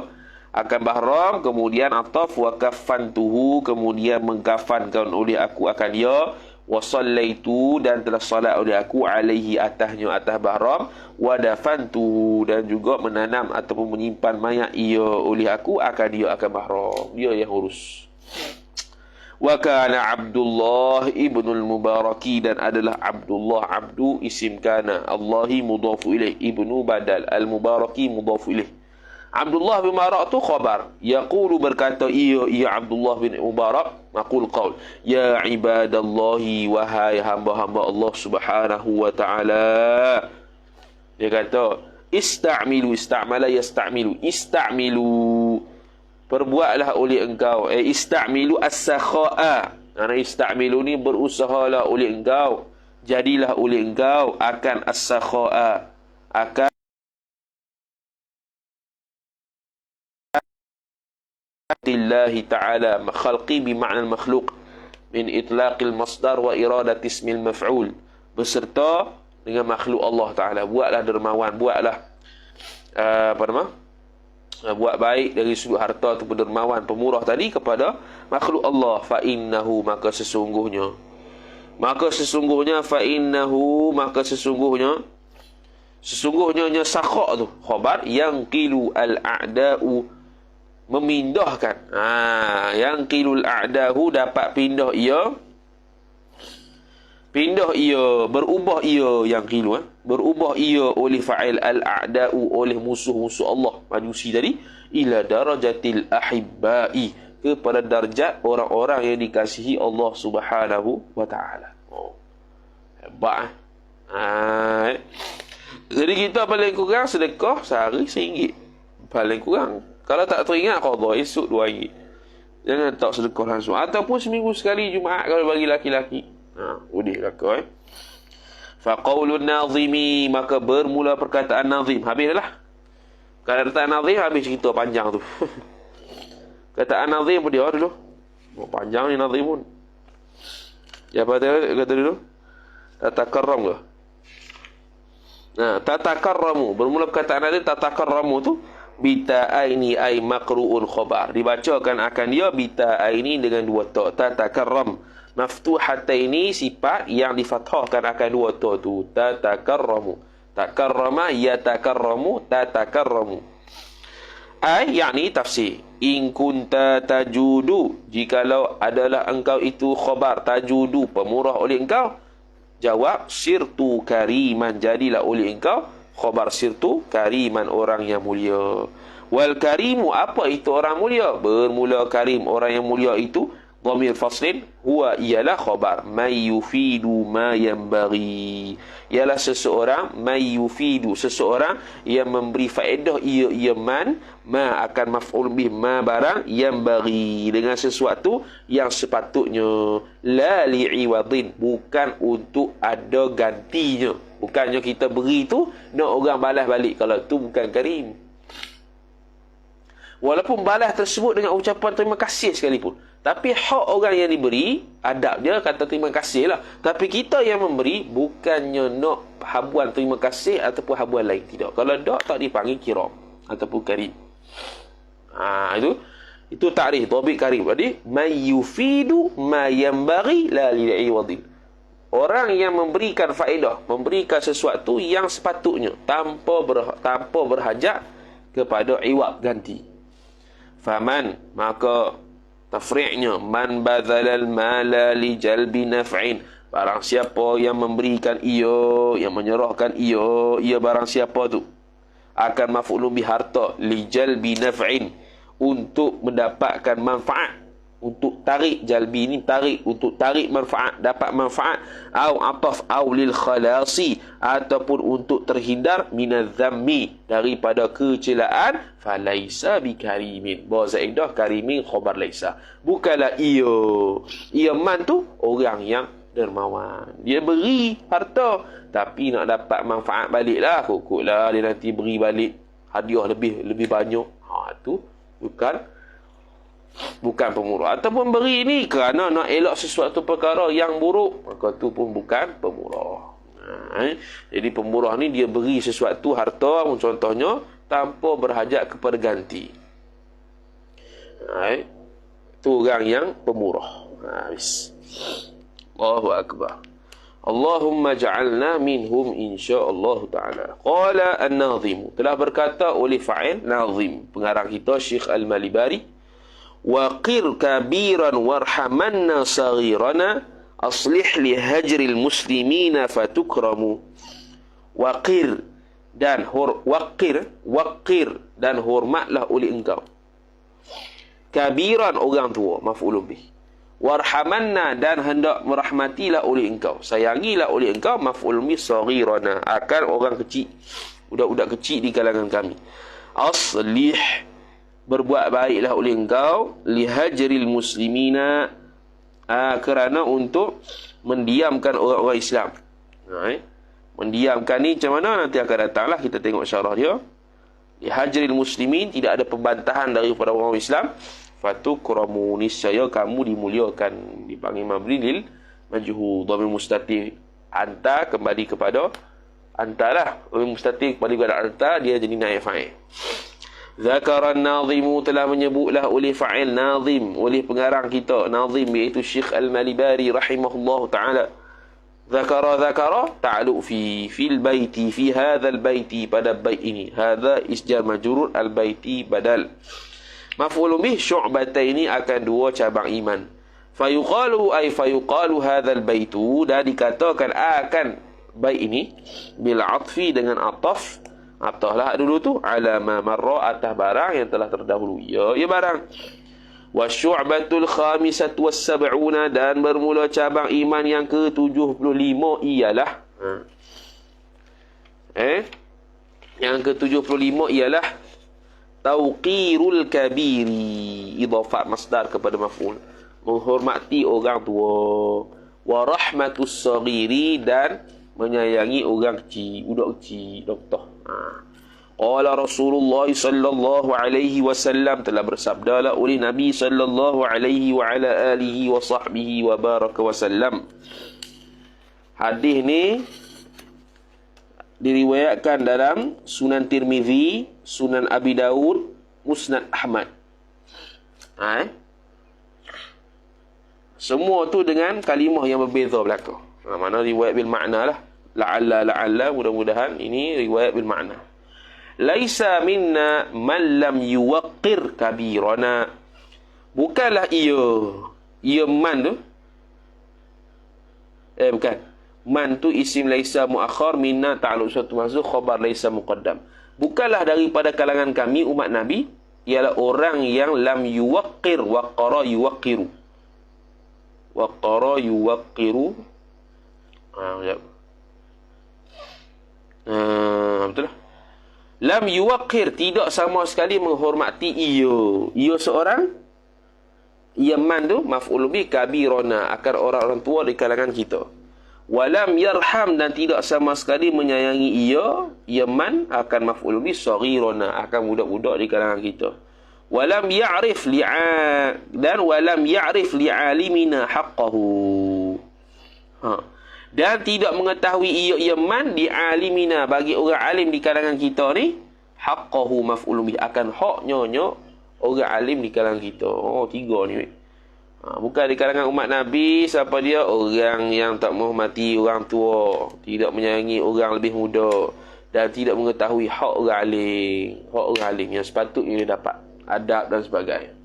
Bahram. Kemudian ataf wa kaffantuhu, kemudian mengkafankan oleh aku akan ia, wa sallaitu, dan telah salat oleh aku alaihi, atas Bahram, wa dafantuhu, dan juga menanam ataupun menyimpan mayat ia oleh aku akan Bahram. Dia yang urus. Wa kana Abdullah ibnul Mubaraki, dan adalah Abdullah, abdu isim kana, Allahi mudhafu ilaih, ibnu badal, al-Mubaraki mudhafu ilaih. Abdullah bin Mubarak tu khabar. Yaqulu, berkata ia Abdullah bin Mubarak, maqul qaul, ya ibadallahi, wahai hamba-hamba Allah subhanahu wa ta'ala. Dia kata, ista'milu, ista'mala yasta'milu, ista'milu, perbuatlah oleh engkau, ista'milu as-sakha'a. Ista'milu ni berusahalah oleh engkau, jadilah oleh engkau akan as-sakha'a, akan Tillahi ta'ala, khalqi bima'na al-makhluq min itlaqil masdar wa iradati ismil maf'ul, beserta dengan makhluk Allah Ta'ala. Buatlah dermawan, buat baik dari sudut harta tu, dermawan, pemurah tadi kepada makhluk Allah. Fa innahu, maka sesungguhnya sakha tu khabar, yang qilu al-a'da'u, memindahkan. Yang qilul a'dahu, dapat pindah ia, berubah ia, yang qilu berubah ia oleh fa'il al-a'da'u, oleh musuh-musuh Allah majusi tadi, ila darajatil ahibba'i, kepada darjat orang-orang yang dikasihi Allah subhanahu wa ta'ala. Hebat. Jadi kita paling kurang sedekah sehari RM1, paling kurang. Kalau tak teringat, qadha esok RM2. Jangan tak sedekah langsung. Ataupun seminggu sekali Jumaat kalau bagi laki-laki. Boleh kakak. Faqaulun nazimi, maka bermula perkataan nazim. Habis dah lah. Kalau perkataan nazim, habis cerita panjang tu. Kataan nazim pun dia dulu. Panjang ni nazim pun. Apa kata dulu? Tatakarram ke? Tatakarramu. Bermula perkataan nazim, tatakarramu tu bita'aini ay maqru'un khabar, dibacakan akan dia bita'aini dengan dua ta. Tatakarram maftuhataini, sifat yang difathahkan akan dua ta tu. Tatakarramu, takarrama yatakarramu, tatakarramu. Ay yakni tafsir, in kunta tajudu, jikalau adalah engkau itu khabar, tajudu pemurah oleh engkau, jawab sirtu kariman, jadilah oleh engkau khabar sirtu kariman, orang yang mulia. Wal karimu, apa itu orang mulia? Bermula karim, orang yang mulia itu dhamir faslin, huwa ialah khabar may yufidu ma yanbaghi, ialah seseorang, may yufidu, seseorang yang memberi faedah ia man, ma akan maf'ul bih, ma barang, yanbaghi dengan sesuatu yang sepatutnya, la li'iwadin, bukan untuk ada gantinya. Bukannya kita beri tu nak orang balas balik, kalau tu bukan karim. Walaupun balas tersebut dengan ucapan terima kasih sekalipun, tapi hak orang yang diberi, adab dia kata terima kasih lah. Tapi kita yang memberi bukannya nak habuan terima kasih ataupun habuan lain, tidak. Kalau tak dipanggil kiram ataupun karim. Itu Itu ta'rif, dhabit karim. Jadi, may yufidu ma yanbaghi la li'iwadin. Orang yang memberikan faedah, memberikan sesuatu yang sepatutnya tanpa berhajat kepada iwab, ganti. Faman, maka tafri'nya, man badzalal mala li jalbi naf'in. Barang siapa yang memberikan ia, yang menyerahkan ia barang siapa tu akan maf'ulun bi harta li jalbi naf'in, untuk mendapatkan manfaat, untuk tarik. Jalbi ni tarik, untuk tarik manfaat, dapat manfaat. Au ataf au lil khalasi, ataupun untuk terhindar minaz zammi, daripada kecelaan. Falaisa bikarimin, bawa zaidah karimin khabar laisa, bukanlah ia man tu orang yang dermawan. Dia beri harta tapi nak dapat manfaat balik lah, kokoklah dia nanti beri balik hadiah lebih banyak. Tu bukan pemurah. Ataupun beri ni kerana nak elak sesuatu perkara yang buruk, maka tu pun bukan pemurah. Jadi pemurah ni dia beri sesuatu harta contohnya tanpa berhajat kepada ganti. Tu orang yang pemurah. Habis. Allahu Akbar. Allahumma ja'alna minhum insya'allah ta'ala. Qala an-nazim, telah berkata oleh fa'il nazim, pengarang kita Syekh Al-Malibari, waqir kabiran warhamanna saghirana aslih li hajril muslimina fatukramu. Waqir dan waqir dan hormatlah oleh engkau. Kabiran orang tua, maf'ulun bih. Warhamanna dan hendak merahmatilah oleh engkau, sayangilah oleh engkau, maf'ulun bih saghirana, akan orang kecil, budak-budak kecil di kalangan kami. Aslih, berbuat baiklah oleh engkau, lihajril muslimina, kerana untuk mendiamkan orang-orang Islam. Mendiamkan ni macam mana nanti akan datanglah, kita tengok syarah dia. Lihajril muslimin, tidak ada pembantahan daripada orang Islam. Fatukramu, niscaya kamu dimuliakan. Dipanggil mabni lil majhul, dhamir mustatir. Anta kembali kepada anta lah, dhamir mustatir kembali kepada anta, dia jadi naib fa'il. Zakaran nazimu, telah menyebutlah oleh fa'il nazim, oleh pengarang kita nazim, iaitu Syekh Al-Malibari rahimahullah ta'ala. Zakara ta'aluq fil baiti, fi hadzal baiti, pada bait ini. Hadza isjar majrur, al baiti badal. Maf'ulun bih syu'bataini, akan dua cabang iman. Fayuqalu hadzal baitu, dan dikatakan akan bait ini bil atfi, dengan ataf. Atahlah dulu tu ala ma marra, atas barang yang telah terdahulu. Ya barang. Wa syu'batul khamisatu was sab'una, dan bermula cabang iman yang ke-75 ialah yang ke-75 ialah tauqirul kabiri, idhafat masdar kepada maf'ul, menghormati orang tua. Wa rahmatus saghiri, dan menyayangi orang kecil, budak kecil, doktor. Qala Rasulullah sallallahu alaihi wasallam, telah bersabdalah oleh Nabi sallallahu alaihi wa ala alihi wa sahbihi wa baraka wasallam. Hadis ni diriwayatkan dalam Sunan Tirmizi, Sunan Abi Daud, Musnad Ahmad. Semua tu dengan kalimah yang berbeza belaka. Mana riwayat bil makna lah. La'alla, mudah-mudahan ini riwayat bil makna. Laisa minna man lam yuwaqqir kabirana. Bukanlah ia man tu. Bukan. Man tu isim laisa muakhar, minna ta'alluq suatu mahzuf, khabar laisa muqaddam. Bukanlah daripada kalangan kami umat Nabi, ialah orang yang lam yuwaqqir, waqara yuwaqqiru. Waqara yuwaqqiru. Betul lah. Lam yuwaqqir, tidak sama sekali menghormati ia seorang. Ia man tu maf'ul bi kabirona, akan orang-orang tua di kalangan kita. Walam yarham, dan tidak sama sekali menyayangi ia man, akan maf'ul bi saghirona, akan budak-budak di kalangan kita. Walam ya'rif walam ya'rif li'alimina haqqahu. Dan tidak mengetahui ia man di alimina, bagi orang alim di kalangan kita ni, haqqahu maf'ulun bih, akan haknya orang alim di kalangan kita. Oh, 3 ni. Bukan di kalangan umat Nabi, siapa dia? Orang yang tak menghormati orang tua, tidak menyayangi orang lebih muda, dan tidak mengetahui hak orang alim. Hak orang alim yang sepatutnya dia dapat, adab dan sebagainya.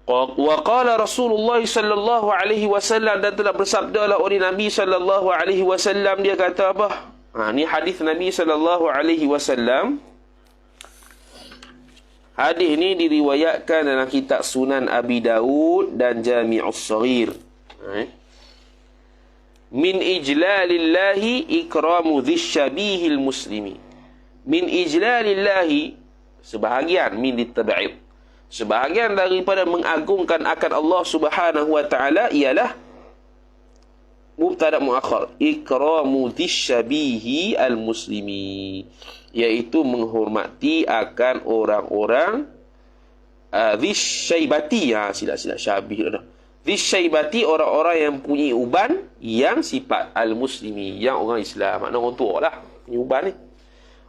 Wa qala Rasulullah sallallahu alaihi wasallam, dan telah bersabdalah oleh Nabi sallallahu alaihi wasallam, dia kata apa? Ni hadis Nabi sallallahu alaihi wasallam. Hadis ni diriwayatkan dalam kitab Sunan Abi Daud dan Jami'us Shaghir. Min ijlalillahi ikramu dhisyabihil muslimi. Min ijlalillahi, sebahagian min ditab'id, sebahagian daripada mengagungkan akan Allah Subhanahu wa taala ialah mubtada muakhar, ikramu dzisyabihi al-muslimi, iaitu menghormati akan orang-orang dzisyaibati, sila-sila syabih dah. Dzisyaibati, orang-orang yang punya uban yang sifat al-muslimi, yang orang Islam, makna orang tua lah punya uban ni.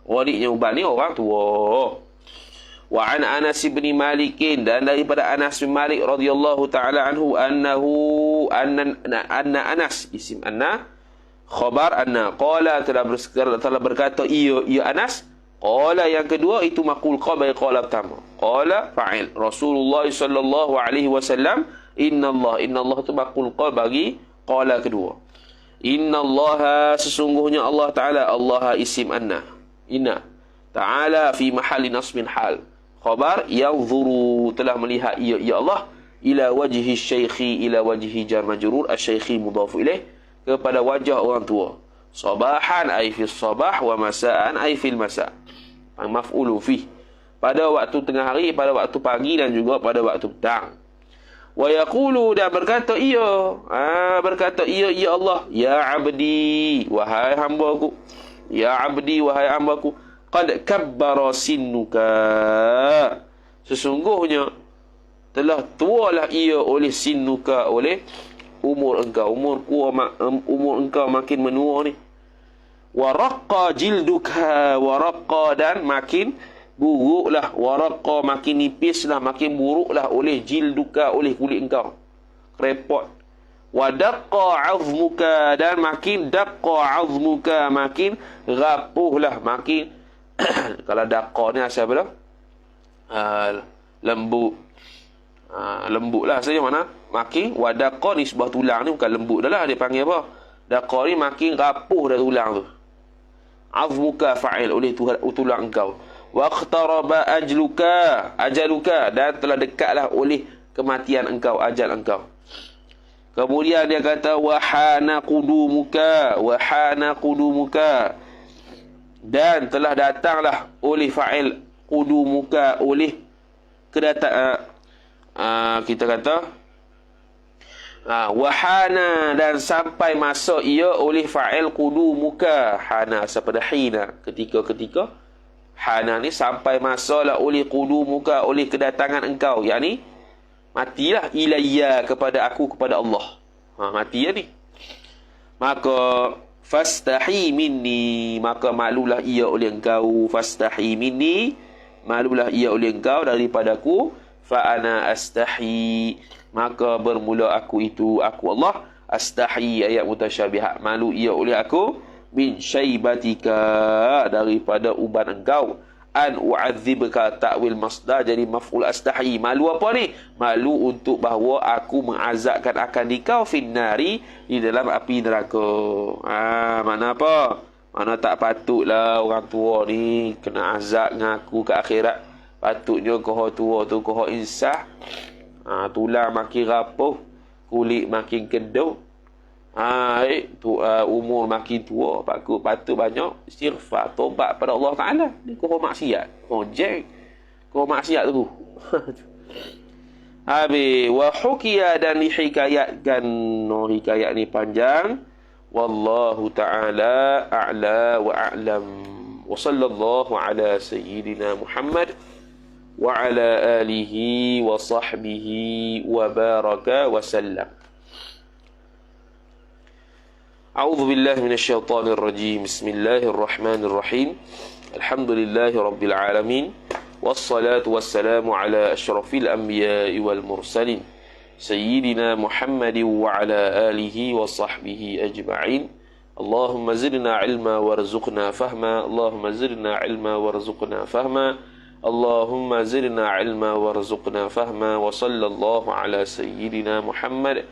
Waliknya uban ni orang tua. Wa an Anas bin Malik, dan daripada Anas bin Malik radhiyallahu taala anhu, anna Anas, isim anna, khabar anna, qala, telah berkata ia Anas, qala yang kedua itu maqul qabla qala pertama, qala fa'il Rasulullah sallallahu alaihi wasallam, inna Allah tu maqul qabla bagi qala kedua. Inna Allah, sesungguhnya Allah taala, Allah isim anna, inna ta'ala fi mahalli nasbin hal, khabar yanzuru, telah melihat ya Allah, ila wajhi syaikhi, ila wajhi jar majrur, asy-syaikhi mudhaf ilaih, kepada wajah orang tua. Sabahan ay fi sabah, wa masaan ay fil masa, maf'ulu fi, pada waktu tengah hari, pada waktu pagi, dan juga pada waktu petang. Wa yaqulu, dan berkata ya Allah, ya abdi, wahai hambaku, ya abdi, wahai hambaku, qad kabbara sinnuka, sesungguhnya telah tualah ia oleh sinnuka, oleh umur engkau, umur engkau makin menua ni. Wa raqqa jilduka, wa raqqa, dan makin buruklah, wa raqqa makin nipislah, makin buruklah, oleh jilduka, oleh kulit engkau, repot. Wa daqqa azmuka, dan makin daqqa azmuka, makin rapuhlah, makin kalau daqqa ni asal apa dah? Lembut. Lembut lah saja, mana makin, wa daqqa ni sebuah tulang ni bukan lembut dah lah, dia panggil apa? Daqqa ni makin rapuh dah tulang tu. Azmuka fa'il, oleh tulang engkau. Wa iqtaraba ajaluka, dan telah dekatlah oleh kematian engkau, ajal engkau. Kemudian dia kata wahana qudumuka, dan telah datanglah oleh fa'il qudumuka, oleh kedatangan, kita kata wahana, dan sampai masa ia, oleh fa'il qudumuka, hana sepada hina, ketika hana ni sampai masalah oleh qudumuka, oleh kedatangan engkau, yakni matilah, ilayya, kepada aku, kepada Allah, mati ya ni. Maka fastahi minni, maka malulah ia oleh engkau, fastahi minni, malulah ia oleh engkau daripadaku, fa ana astahi, maka bermula aku itu, aku Allah, astahi, ayat mutasyabihat, malu ia oleh aku, min syaibatika, daripada uban engkau, an u'adzibka, ta'wil masdar jadi maf'ul astahi, malu apa ni? Malu untuk bahawa aku mengazabkan akan dikau finnari, di dalam api neraka. Mana apa? Mana tak patutlah orang tua ni kena azab dengan aku ke akhirat. Patutnya kau tua tu kau insaf, tulang makin rapuh, kulit makin kedut, umur makin tua, patut banyak istighfar, tobat pada Allah Ta'ala. Ni kau maksiat, kau maksiat tu. Habis wa hukiya, dan dihikayatkan, hikayat ni panjang. Wallahu ta'ala a'la wa a'lam, wa sallallahu ala sayyidina Muhammad wa ala alihi wa sahbihi wa baraka wa sallam. A'udzu billahi minasyaitonir rajim. Bismillahirrahmanirrahim. Alhamdulillahi rabbil alamin. والصلاة والسلام على أشرف الأنبياء والمرسلين سيدنا محمد وعلى آله وصحبه أجمعين اللهم زدنا علما وارزقنا فهما اللهم زدنا علما وارزقنا فهما اللهم زدنا علما وارزقنا فهما وصلى الله على سيدنا محمد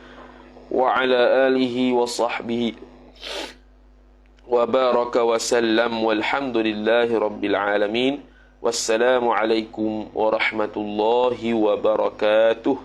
وعلى آله وصحبه وبارك وسلم والحمد لله رب العالمين والسلام عليكم ورحمة الله وبركاته.